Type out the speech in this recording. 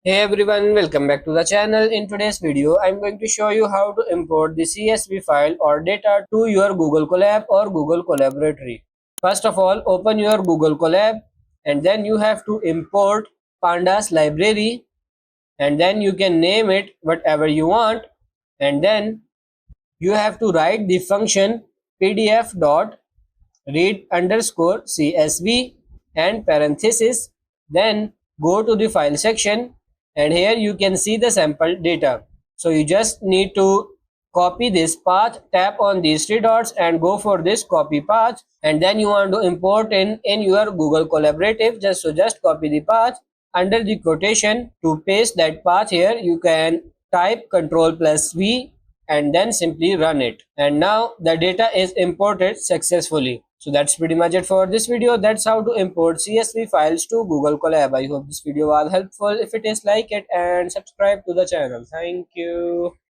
Hey everyone, welcome back to the channel. In today's video, I'm going to show you how to import the CSV file or data to your Google Colab or Google Collaboratory. First of all, open your Google Colab and then you have to import Pandas library and then you can name it whatever you want and then you have to write the function pdf dot read underscore CSV and parenthesis, then go to the file section and here you can see the sample data. So you just need to copy this path, tap on these three dots and go for this copy path, and then you want to import in your Google Collaborative. Just copy the path under the quotation. To paste that path here, you can type Ctrl+V and then simply run it, and now the data is imported successfully. So that's pretty much it for this video. That's how to import CSV files to Google Colab. I hope this video was helpful. If it is, like it and subscribe to the channel. Thank you.